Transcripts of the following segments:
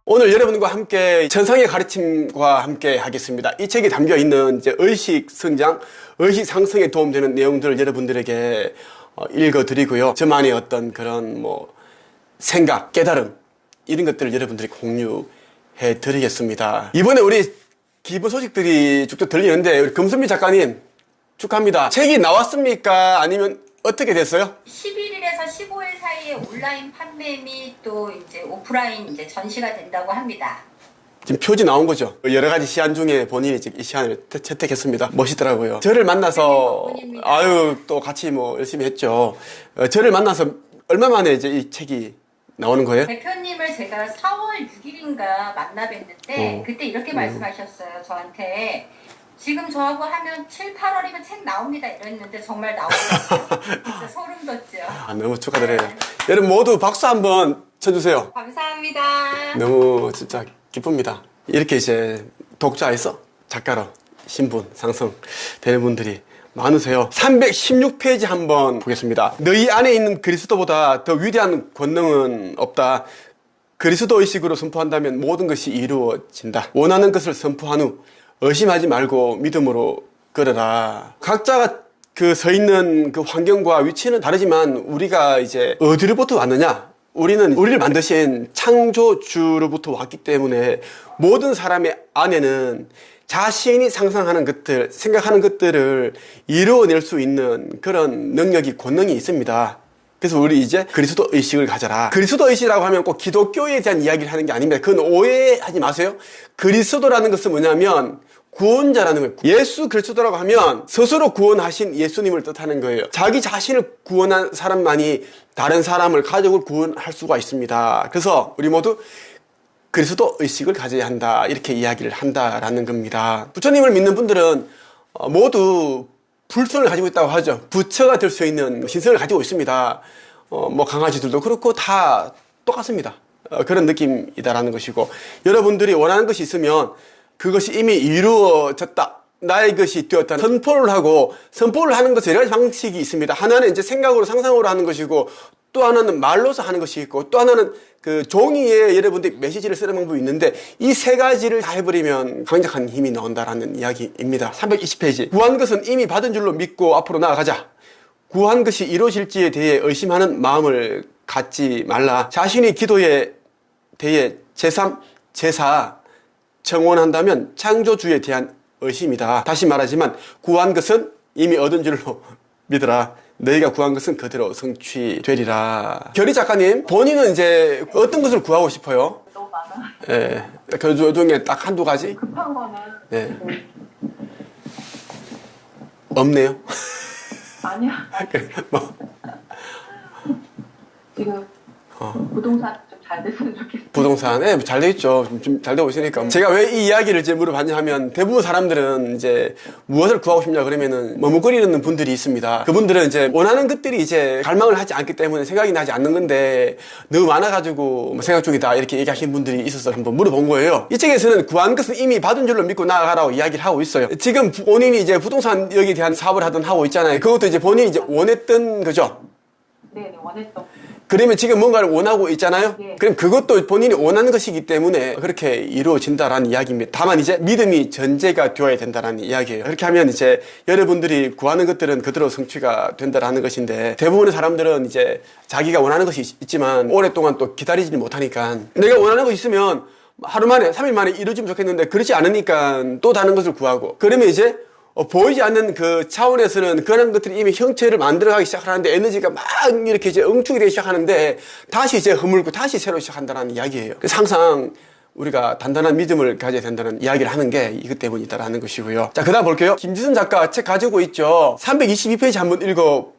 오늘 여러분과 함께 천상의 가르침과 함께 하겠습니다. 이 책에 담겨 있는 이제 의식 성장, 의식 상승에 도움되는 내용들을 여러분들에게 읽어드리고요. 저만의 어떤 그런 생각, 깨달음 이런 것들을 여러분들이 공유해 드리겠습니다. 이번에 우리 기본 소식들이 쭉쭉 들리는데 우리 금선미 작가님 축하합니다. 책이 나왔습니까? 아니면 어떻게 됐어요? 11일에서 15일 사이에 온라인 판매 및 또 이제 오프라인 이제 전시가 된다고 합니다. 지금 표지 나온 거죠. 여러 가지 시안 중에 본인이 이 시안을 채택했습니다. 멋있더라고요. 저를 만나서 또 같이 열심히 했죠. 저를 만나서 얼마 만에 이제 이 책이 나오는 거예요? 대표님을 제가 4월 6일인가 만나 뵀는데 그때 이렇게 말씀하셨어요. 저한테 지금 저하고 하면 7, 8월이면 책 나옵니다 이랬는데 정말 나오더라고요. 진짜 소름 돋죠. 너무 축하드려요. 네. 여러분 모두 박수 한번 쳐주세요. 감사합니다. 너무 진짜 기쁩니다. 이렇게 이제 독자에서 작가로 신분 상승 되는 분들이 많으세요. 316페이지 한번 보겠습니다. 너희 안에 있는 그리스도보다 더 위대한 권능은 없다. 그리스도 의식으로 선포한다면 모든 것이 이루어진다. 원하는 것을 선포한 후 의심하지 말고 믿음으로 걸어라. 각자가 서 있는 그 환경과 위치는 다르지만 우리가 이제 어디로부터 왔느냐? 우리는 우리를 만드신 창조주로부터 왔기 때문에 모든 사람의 안에는 자신이 상상하는 것들, 생각하는 것들을 이루어낼 수 있는 그런 능력이, 권능이 있습니다. 그래서 우리 이제 그리스도 의식을 가져라. 그리스도 의식이라고 하면 꼭 기독교에 대한 이야기를 하는 게 아닙니다. 그건 오해하지 마세요. 그리스도라는 것은 뭐냐면 구원자라는 거예요. 예수 그리스도라고 하면 스스로 구원하신 예수님을 뜻하는 거예요. 자기 자신을 구원한 사람만이 다른 사람을, 가족을 구원할 수가 있습니다. 그래서 우리 모두 그리스도 의식을 가져야 한다, 이렇게 이야기를 한다라는 겁니다. 부처님을 믿는 분들은 모두 불성을 가지고 있다고 하죠. 부처가 될 수 있는 신성을 가지고 있습니다. 강아지들도 그렇고 다 똑같습니다. 그런 느낌이다라는 것이고, 여러분들이 원하는 것이 있으면 그것이 이미 이루어졌다, 나의 것이 되었다 선포를 하고, 선포를 하는 것에 여러 가지 방식이 있습니다. 하나는 이제 생각으로, 상상으로 하는 것이고, 또 하나는 말로서 하는 것이 있고, 또 하나는 그 종이에 여러분들이 메시지를 쓰는 방법이 있는데, 이 세 가지를 다 해버리면 강력한 힘이 나온다라는 이야기입니다. 320페이지. 구한 것은 이미 받은 줄로 믿고 앞으로 나아가자. 구한 것이 이루어질지에 대해 의심하는 마음을 갖지 말라. 자신의 기도에 대해 제3, 제4 청원한다면 창조주에 대한 의심이다. 다시 말하지만 구한 것은 이미 얻은 줄로 믿으라. 너희가 구한 것은 그대로 성취되리라. 결희 작가님, 본인은 이제 어떤 것을 구하고 싶어요? 너무 많아. 예. 그 중에 딱 한두 가지? 급한 거는 네. 없네요. 아니야. 그래, 지금 부동산 좀 잘 됐으면 좋겠어. 부동산, 잘 되겠죠. 좀 잘 되고 있으니까. 제가 왜 이 이야기를 이제 물어봤냐 하면, 대부분 사람들은 이제 무엇을 구하고 싶냐 그러면은 머뭇거리는 분들이 있습니다. 그분들은 이제 원하는 것들이 이제 갈망을 하지 않기 때문에 생각이 나지 않는 건데, 너무 많아가지고 생각 중이다, 이렇게 얘기하시는 분들이 있어서 한번 물어본 거예요. 이 책에서는 구한 것은 이미 받은 줄로 믿고 나아가라고 이야기를 하고 있어요. 지금 본인이 이제 부동산 여기에 대한 사업을 하고 있잖아요. 그것도 이제 본인이 이제 원했던 거죠. 네, 원했던. 그러면 지금 뭔가를 원하고 있잖아요? 네. 그럼 그것도 본인이 원하는 것이기 때문에 그렇게 이루어진다라는 이야기입니다. 다만 이제 믿음이 전제가 되어야 된다라는 이야기예요. 그렇게 하면 이제 여러분들이 구하는 것들은 그대로 성취가 된다라는 것인데, 대부분의 사람들은 이제 자기가 원하는 것이 있지만 오랫동안 또 기다리지 못하니까, 내가 원하는 것이 있으면 하루 만에, 3일 만에 이루어지면 좋겠는데 그렇지 않으니까 또 다른 것을 구하고, 그러면 이제 보이지 않는 그 차원에서는 그런 것들이 이미 형체를 만들어가기 시작하는데, 에너지가 막 이렇게 이제 응축이 되기 시작하는데, 다시 이제 허물고 다시 새로 시작한다는 이야기예요. 그래서 항상 우리가 단단한 믿음을 가져야 된다는 이야기를 하는 게 이것 때문이다라는 것이고요. 자, 그 다음 볼게요. 김지선 작가 책 가지고 있죠. 322페이지 한번 읽어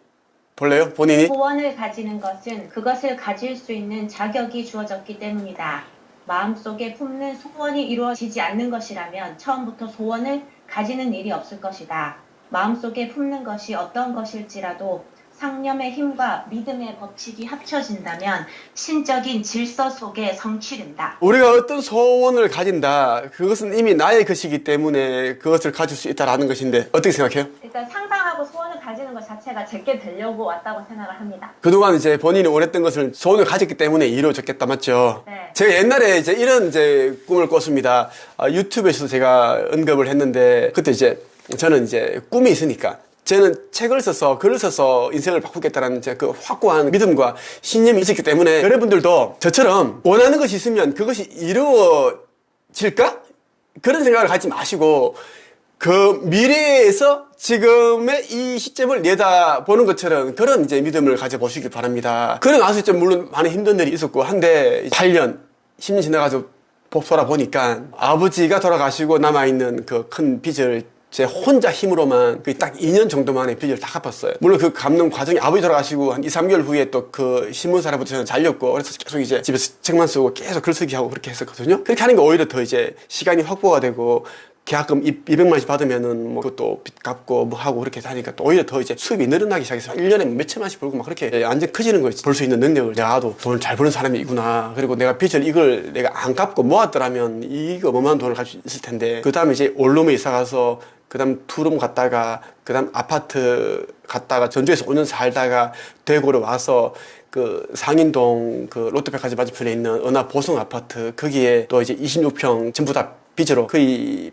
볼래요? 본인이? 소원을 가지는 것은 그것을 가질 수 있는 자격이 주어졌기 때문이다. 마음속에 품는 소원이 이루어지지 않는 것이라면 처음부터 소원을 가지는 일이 없을 것이다. 마음속에 품는 것이 어떤 것일지라도 상념의 힘과 믿음의 법칙이 합쳐진다면 신적인 질서 속에 성취된다. 우리가 어떤 소원을 가진다. 그것은 이미 나의 것이기 때문에 그것을 가질 수 있다라는 것인데 어떻게 생각해요? 일단 상상하고 소원을 가지는 것 자체가 제게 되려고 왔다고 생각을 합니다. 그동안 이제 본인이 원했던 것을 소원을 가졌기 때문에 이루어졌겠다, 맞죠? 네. 제가 옛날에 이제 이런 이제 꿈을 꿨습니다. 유튜브에서도 제가 언급을 했는데, 그때 이제 저는 이제 꿈이 있으니까, 저는 책을 써서, 글을 써서 인생을 바꾸겠다는 그 확고한 믿음과 신념이 있었기 때문에 여러분들도 저처럼 원하는 것이 있으면 그것이 이루어질까? 그런 생각을 갖지 마시고, 그 미래에서 지금의 이 시점을 내다보는 것처럼 그런 이제 믿음을 가져보시기 바랍니다. 그러고 나서 좀 물론 많은 힘든 일이 있었고 한데 8년, 10년 지나가서 돌아보니까 아버지가 돌아가시고 남아있는 그 큰 빚을 제 혼자 힘으로만 그 딱 2년 정도 만에 빚을 다 갚았어요. 물론 그 갚는 과정이 아버지 돌아가시고 한 2, 3개월 후에 또 그 신문사로부터 저는 잘렸고 그래서 계속 이제 집에서 책만 쓰고 계속 글쓰기 하고 그렇게 했었거든요. 그렇게 하는 게 오히려 더 이제 시간이 확보가 되고 계약금 200만 원씩 받으면은 뭐 그것도 빚 갚고 뭐 하고 그렇게 하니까 또 오히려 더 이제 수입이 늘어나기 시작해서 1년에 몇천만 원씩 벌고 막 그렇게 완전 커지는 거지. 벌 수 있는 능력을 내가도 돈을 잘 버는 사람이구나. 그리고 내가 빚을 이걸 내가 안 갚고 모았더라면 이거 어마어마한 돈을 갈 수 있을 텐데. 그 다음에 이제 원룸에 이사 가서 그 다음 투룸 갔다가 그 다음 아파트 갔다가 전주에서 5년 살다가 대구로 와서 그 상인동 그 롯데백화점 맞은편에 있는 은하 보성 아파트 거기에 또 이제 26평 전부 다 빚으로 거의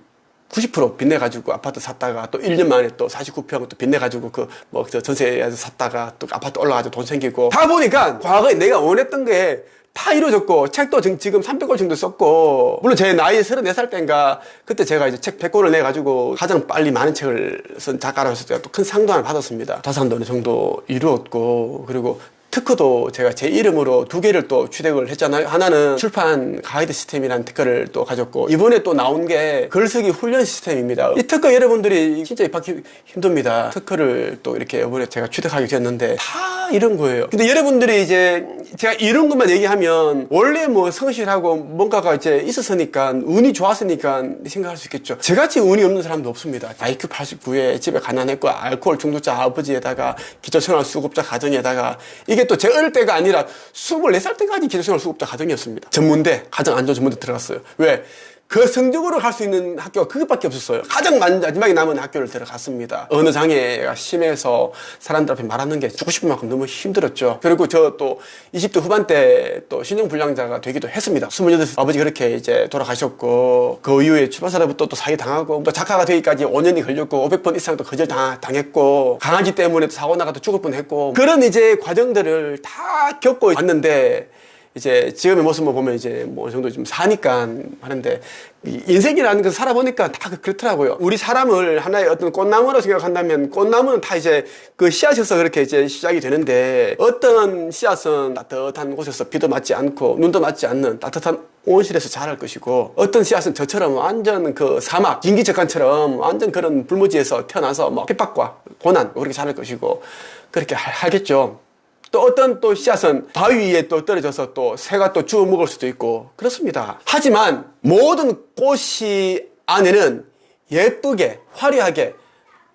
90% 빚내가지고 아파트 샀다가 또 1년 만에 또 49평 또 빚내가지고 그 뭐 전세에서 샀다가 또 아파트 올라가지고 돈 생기고 다 보니까 과거에 내가 원했던 게 다 이루어졌고 책도 지금 300권 정도 썼고 물론 제 나이 34살 때인가 그때 제가 이제 책 100권을 내가지고 가장 빨리 많은 책을 쓴 작가라서 제가 또 큰 상도 하나 받았습니다. 자산도 어느 정도 이루었고 그리고 특허도 제가 제 이름으로 2개를 또 취득을 했잖아요. 하나는 출판 가이드 시스템이라는 특허를 또 가졌고 이번에 또 나온 게 글쓰기 훈련 시스템입니다. 이 특허 여러분들이 진짜 입학이 힘듭니다. 특허를 또 이렇게 이번에 제가 취득하게 되었는데 다 이런 거예요. 근데 여러분들이 이제 제가 이런 것만 얘기하면 원래 뭐 성실하고 뭔가가 이제 있었으니까 운이 좋았으니까 생각할 수 있겠죠. 저같이 운이 없는 사람도 없습니다. IQ 89에 집에 가난했고 알코올 중독자 아버지에다가 기초생활수급자 가정에다가 이게 또 제 어릴 때가 아니라 24살 때까지 기초생활수급자 가정이었습니다. 전문대, 가장 안 좋은 전문대 들어갔어요. 왜? 그 성적으로 갈 수 있는 학교가 그것밖에 없었어요. 가장 마지막에 남은 학교를 들어갔습니다. 언어 장애가 심해서 사람들 앞에 말하는 게 죽고 싶은 만큼 너무 힘들었죠. 그리고 저 또 20대 후반때 또 신용불량자가 되기도 했습니다. 28살 아버지 그렇게 이제 돌아가셨고 그 이후에 출판사로부터 또 사기 당하고 또 작가가 되기까지 5년이 걸렸고 500번 이상 또 거절 당했고 강아지 때문에 사고 나가도 죽을 뻔했고 그런 이제 과정들을 다 겪고 왔는데 이제 지금의 모습을 보면 이제 뭐 어느 정도 좀 사니까 하는데 인생이라는 걸 살아보니까 다 그렇더라고요. 우리 사람을 하나의 어떤 꽃나무로 생각한다면 꽃나무는 다 이제 그 씨앗에서 그렇게 이제 시작이 되는데 어떤 씨앗은 따뜻한 곳에서 비도 맞지 않고 눈도 맞지 않는 따뜻한 온실에서 자랄 것이고 어떤 씨앗은 저처럼 완전 그 사막 인기적간처럼 완전 그런 불모지에서 태어나서 뭐 핍박과 고난 그렇게 자랄 것이고 그렇게 하겠죠. 또 어떤 또 씨앗은 바위 위에 또 떨어져서 또 새가 또 주워 먹을 수도 있고 그렇습니다. 하지만 모든 꽃이 안에는 예쁘게 화려하게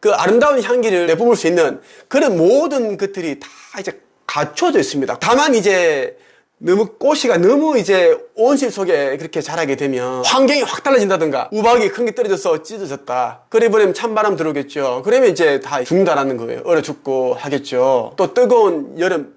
그 아름다운 향기를 내뿜을 수 있는 그런 모든 것들이 다 이제 갖춰져 있습니다. 다만 이제 너무 꽃이가 너무 이제 온실 속에 그렇게 자라게 되면 환경이 확 달라진다든가 우박이 큰 게 떨어져서 찢어졌다. 그래 버리면 찬바람 들어오겠죠. 그러면 이제 다 죽는다라는 거예요. 얼어 죽고 하겠죠. 또 뜨거운 여름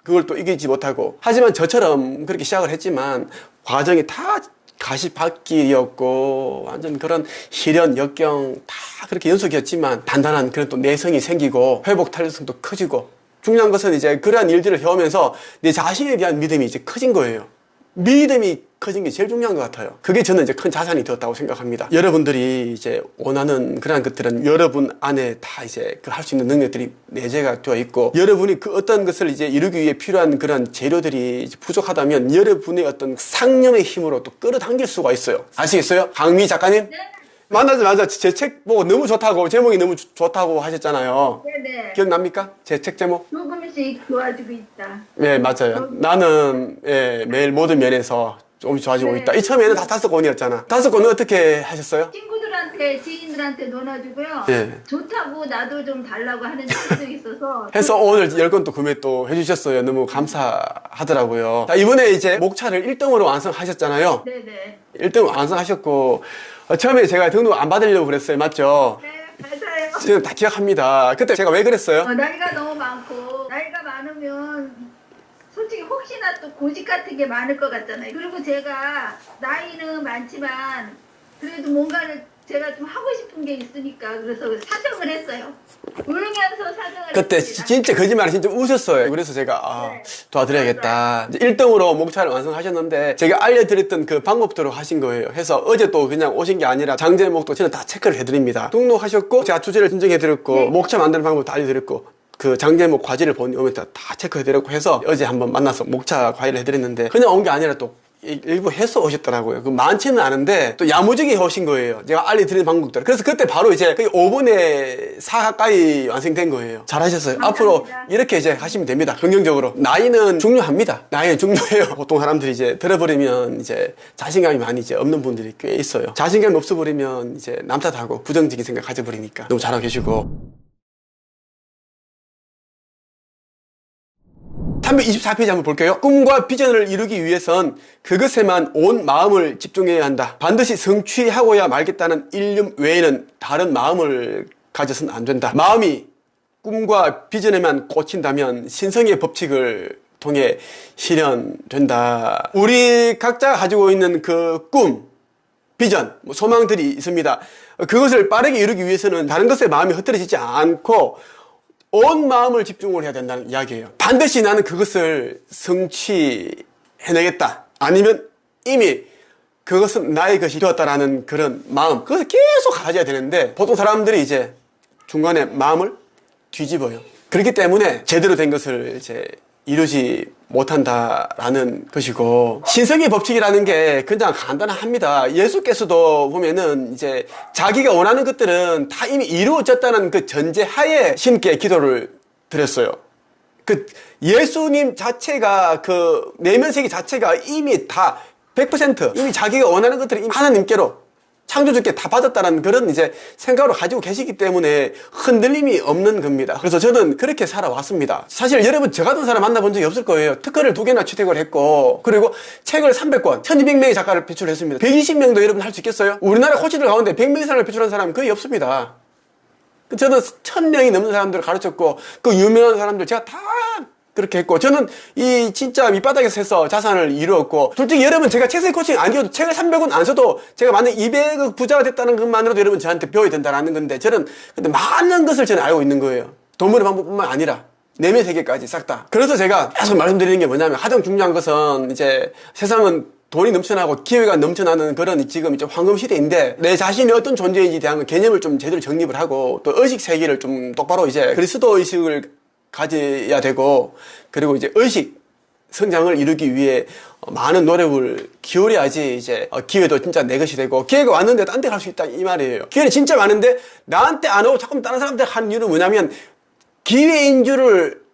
그걸 또 이기지 못하고 하지만 저처럼 그렇게 시작을 했지만 과정이 다 가시밭길이었고 완전 그런 시련 역경 다 그렇게 연속이었지만 단단한 그런 또 내성이 생기고 회복 탄력성도 커지고 중요한 것은 이제 그러한 일들을 해오면서 내 자신에 대한 믿음이 이제 커진 거예요. 믿음이 커진 게 제일 중요한 것 같아요. 그게 저는 이제 큰 자산이 되었다고 생각합니다. 여러분들이 이제 원하는 그러한 것들은 여러분 안에 다 이제 그 할 수 있는 능력들이 내재가 되어 있고 여러분이 그 어떤 것을 이제 이루기 위해 필요한 그런 재료들이 이제 부족하다면 여러분의 어떤 상념의 힘으로 또 끌어당길 수가 있어요. 아시겠어요? 강미 작가님? 네. 만나자마자 제 책 보고 너무 좋다고 제목이 너무 좋다고 하셨잖아요. 네네. 기억납니까? 제 책 제목? 조금씩 좋아지고 있다. 네, 맞아요. 나는 매일 모든 면에서 조금씩 좋아지고 네. 있다. 이 처음에는 다 5권이었잖아. 5권은 어떻게 하셨어요? 친구들한테 친구들한테 지인들한테 나눠주고요. 예. 좋다고 나도 좀 달라고 하는 친구도 있어서 해서 오늘 10건 또 구매 또 해주셨어요. 너무 감사하더라고요. 자, 이번에 이제 목차를 1등으로 완성하셨잖아요. 네네. 1등 완성하셨고, 처음에 제가 등록 안 받으려고 그랬어요. 맞죠? 네 맞아요. 지금 다 기억합니다. 그때 제가 왜 그랬어요? 나이가 너무 많고 나이가 많으면 솔직히 혹시나 또 고집 같은 게 많을 것 같잖아요. 그리고 제가 나이는 많지만 그래도 뭔가를 제가 좀 하고 싶은 게 있으니까 그래서 사정을 했어요. 울면서 사정을 그때 했습니다. 진짜 거짓말이 진짜 웃었어요. 그래서 제가 네. 도와드려야겠다. 이제 1등으로 목차를 완성하셨는데 제가 알려드렸던 그 방법대로 하신 거예요. 해서 어제 또 그냥 오신 게 아니라 장제목도 저는 다 체크를 해드립니다. 등록하셨고 제가 주제를 신청해드렸고 네. 목차 만드는 방법도 알려드렸고 그 장제목 과제를 보면 다 체크해드렸고 해서 어제 한번 만나서 목차 과외를 해드렸는데 그냥 온 게 아니라 또 일부 해서 오셨더라고요. 그 많지는 않은데 또 야무지게 오신 거예요. 제가 알려드린 방법대로. 그래서 그때 바로 이제 거의 5분에 4 가까이 완성된 거예요. 잘하셨어요. 감사합니다. 앞으로 이렇게 이제 하시면 됩니다. 긍정적으로. 나이는 중요합니다. 나이는 중요해요. 보통 사람들이 이제 들어버리면 이제 자신감이 많이 이제 없는 분들이 꽤 있어요. 자신감이 없어버리면 이제 남 탓하고 부정적인 생각 가져버리니까 너무 잘하고 계시고. 324페이지 한번 볼게요. 꿈과 비전을 이루기 위해선 그것에만 온 마음을 집중해야 한다. 반드시 성취하고야 말겠다는 일념 외에는 다른 마음을 가져서는 안 된다. 마음이 꿈과 비전에만 꽂힌다면 신성의 법칙을 통해 실현된다. 우리 각자 가지고 있는 그 꿈, 비전, 소망들이 있습니다. 그것을 빠르게 이루기 위해서는 다른 것에 마음이 흐트러지지 않고 온 마음을 집중을 해야 된다는 이야기예요. 반드시 나는 그것을 성취해내겠다. 아니면 이미 그것은 나의 것이 되었다라는 그런 마음. 그것을 계속 가져야 되는데 보통 사람들이 이제 중간에 마음을 뒤집어요. 그렇기 때문에 제대로 된 것을 이제 이루지 못한다라는 것이고, 신성의 법칙이라는 게 그냥 간단합니다. 예수께서도 보면은 이제 자기가 원하는 것들은 다 이미 이루어졌다는 그 전제하에 신께 기도를 드렸어요. 그 예수님 자체가 그 내면세계 자체가 이미 다 100% 이미 자기가 원하는 것들을 이미 하나님께로 창조주께 다 받았다는 그런 이제 생각으로 가지고 계시기 때문에 흔들림이 없는 겁니다. 그래서 저는 그렇게 살아왔습니다. 사실 여러분 저 같은 사람 만나본 적이 없을 거예요. 특허를 2개나 취득을 했고, 그리고 책을 300권, 1200명의 작가를 배출했습니다. 120명도 여러분 할 수 있겠어요? 우리나라 코치들 가운데 100명 이상을 배출한 사람은 거의 없습니다. 저는 1000명이 넘는 사람들을 가르쳤고, 그 유명한 사람들 제가 다 그렇게 했고, 저는 이 진짜 밑바닥에서 해서 자산을 이루었고, 솔직히 여러분 제가 책세 코칭 안 줘도 책을 300원 안 써도 제가 만약 200억 부자가 됐다는 것만으로도 여러분 저한테 배워야 된다는 건데, 저는 근데 많은 것을 저는 알고 있는 거예요. 돈 버는 방법뿐만 아니라 내면 세계까지 싹 다. 그래서 제가 계속 말씀드리는 게 뭐냐면, 가장 중요한 것은 이제 세상은 돈이 넘쳐나고 기회가 넘쳐나는 그런 지금 이제 황금 시대인데, 내 자신이 어떤 존재인지에 대한 개념을 좀 제대로 정립을 하고, 또 의식 세계를 좀 똑바로 이제 그리스도 의식을 가져야 되고, 그리고 이제 의식 성장을 이루기 위해 많은 노력을 기울여야지 이제 기회도 진짜 내 것이 되고, 기회가 왔는데 딴 데 갈 수 있다 이 말이에요. 기회는 진짜 많은데 나한테 안 오고 자꾸 다른 사람한테 하는 이유는 뭐냐면 기회인 줄을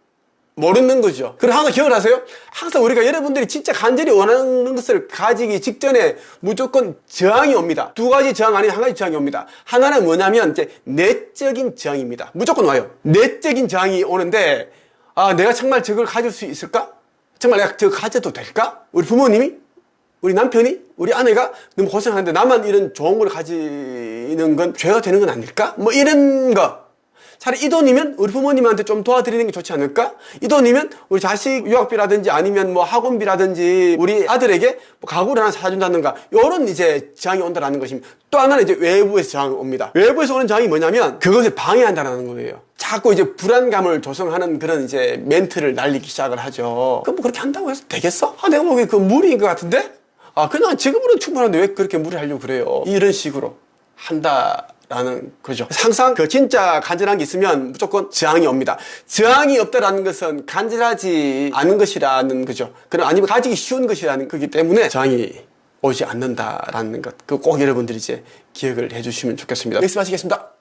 모르는 거죠. 그리고 항상 기억을 하세요. 항상 우리가 여러분들이 진짜 간절히 원하는 것을 가지기 직전에 무조건 저항이 옵니다. 2가지 저항 아닌 1가지 저항이 옵니다. 하나는 뭐냐면 이제 내적인 저항입니다. 무조건 와요. 내적인 저항이 오는데, 내가 정말 저걸 가질 수 있을까? 정말 내가 저걸 가져도 될까? 우리 부모님이? 우리 남편이? 우리 아내가 너무 고생하는데 나만 이런 좋은 걸 가지는 건 죄가 되는 건 아닐까? 뭐 이런 거. 차라리 이 돈이면 우리 부모님한테 좀 도와드리는 게 좋지 않을까? 이 돈이면 우리 자식 유학비라든지 아니면 뭐 학원비라든지 우리 아들에게 뭐 가구를 하나 사준다든가, 요런 이제 저항이 온다라는 것입니다. 또 하나는 이제 외부에서 저항이 옵니다. 외부에서 오는 저항이 뭐냐면 그것을 방해한다라는 거예요. 자꾸 이제 불안감을 조성하는 그런 이제 멘트를 날리기 시작을 하죠. 그럼 뭐 그렇게 한다고 해서 되겠어? 내가 보기엔 그 무리인 것 같은데? 그냥 지금으로는 충분한데 왜 그렇게 무리하려고 그래요? 이런 식으로 한다라는 거죠. 항상 그 진짜 간절한 게 있으면 무조건 저항이 옵니다. 저항이 없다라는 것은 간절하지 않은 것이라는 거죠. 그럼 아니면 가지기 쉬운 것이라는 거기 때문에 저항이 오지 않는다라는 것. 그 꼭 여러분들이 이제 기억을 해주시면 좋겠습니다. 여기서 마치겠습니다.